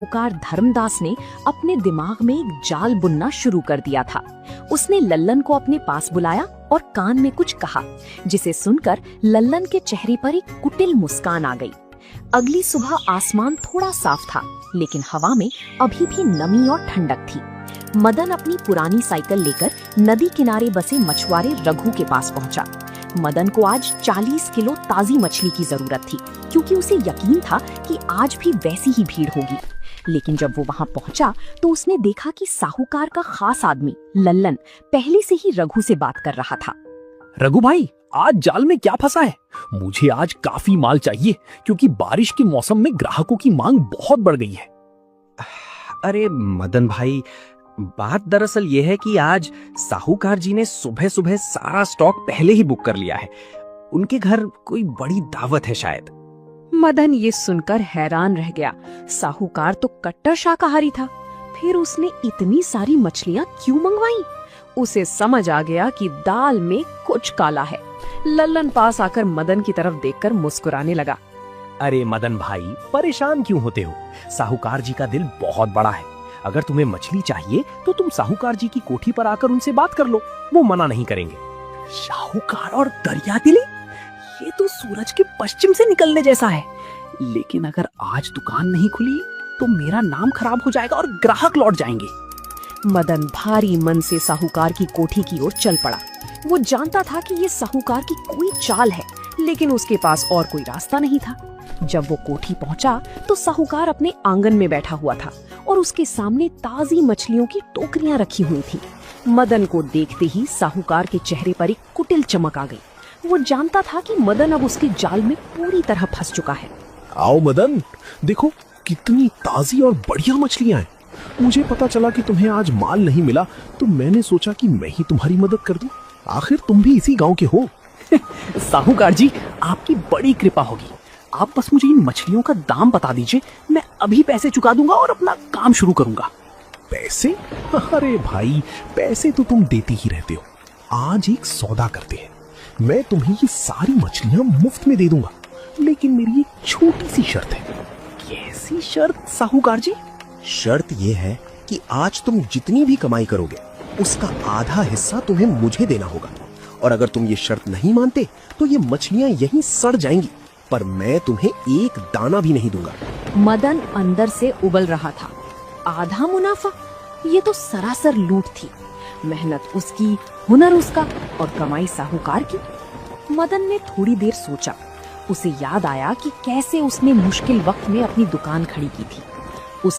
साहूकार धर्मदास ने अपने दिमाग में एक जाल बुनना शुरू कर दिया था। उसने लल्लन को अपने पास बुलाया और कान में कुछ कहा, जिसे सुनकर लल्लन के चेहरे पर एक कुटिल मुस्कान आ गई। अगली सुबह आसमान थोड़ा साफ था, लेकिन हवा में अभी भी नमी और ठंडक थी। मदन अपनी पुरानी साइकिल लेकर नदी किनारे बसे मछुआरे रघु के पास पहुंचा। मदन को आज 40 किलो ताजी मछली की जरूरत थी, क्योंकि उसे यकीन था कि आज भी वैसी ही भीड़ होगी। लेकिन जब वो वहां पहुंचा तो उसने देखा कि साहूकार का खास आदमी लल्लन पहले से ही रघु से बात कर रहा था। रघु भाई, आज जाल में क्या फंसा है? मुझे आज काफी माल चाहिए, क्योंकि बारिश के मौसम में ग्राहकों की मांग बहुत बढ़ गई है। अरे मदन भाई, बात दरअसल ये है कि आज साहूकार जी ने सुबह सुबह सारा स्टॉक पहले ही बुक कर लिया है। उनके घर कोई बड़ी दावत है शायद। मदन ये सुनकर हैरान रह गया। साहूकार तो कट्टर शाकाहारी था, फिर उसने इतनी सारी मछलियां क्यों मंगवाई? उसे समझ आ गया कि दाल में कुछ काला है। लल्लन पास आकर मदन की तरफ देखकर मुस्कुराने लगा। अरे मदन भाई, परेशान क्यों होते हो? साहूकार जी का दिल बहुत बड़ा है। अगर तुम्हें मछली चाहिए तो तुम साहूकार जी की कोठी पर आकर उनसे बात कर लो, वो मना नहीं करेंगे। साहूकार और दरिया दिली, ये तो सूरज के पश्चिम से निकलने जैसा है। लेकिन अगर आज दुकान नहीं खुली तो मेरा नाम खराब हो जाएगा और ग्राहक लौट जाएंगे। मदन भारी मन से साहूकार की कोठी की ओर चल पड़ा। वो जानता था कि ये साहूकार की कोई चाल है, लेकिन उसके पास और कोई रास्ता नहीं था। जब वो कोठी पहुंचा तो साहूकार अपने आंगन में बैठा हुआ था और उसके सामने ताजी मछलियों की टोकरियां रखी हुई थी। मदन को देखते ही साहूकार के चेहरे पर एक कुटिल चमक आ गई। वो जानता था कि मदन अब उसके जाल में पूरी तरह फंस चुका है। आओ मदन, देखो कितनी ताजी और बढ़िया मछलियां हैं। मुझे पता चला कि तुम्हें आज माल नहीं मिला, तो मैंने सोचा कि मैं ही तुम्हारी मदद कर दूं। आखिर तुम भी इसी गांव के हो। साहूकार जी, आपकी बड़ी कृपा होगी। आप बस मुझे इन मछलियों का दाम बता दीजिए, मैं अभी पैसे चुका दूंगा और अपना काम शुरू करूंगा। पैसे? अरे भाई, पैसे तो तुम देते ही रहते हो। आज एक सौदा करते हैं। मैं तुम्हें ये सारी मछलियां मुफ्त में दे दूंगा, लेकिन मेरी एक छोटी सी शर्त है। कैसी शर्त साहूकार जी? शर्त यह है कि आज तुम जितनी भी कमाई करोगे उसका आधा हिस्सा तुम्हें मुझे देना होगा। और अगर तुम ये शर्त नहीं मानते तो ये मछलियां यहीं सड़ जाएंगी, पर मैं तुम्हें एक दाना भी नहीं दूंगा। मदन अंदर से उबल रहा था। आधा मुनाफा? ये तो सरासर लूट थी। मेहनत उसकी, हुनर उसका और कमाई साहूकार की। मदन ने थोड़ी देर सोचा। उसे याद आया कि कैसे उसने मुश्किल वक्त में अपनी दुकान खड़ी की थी।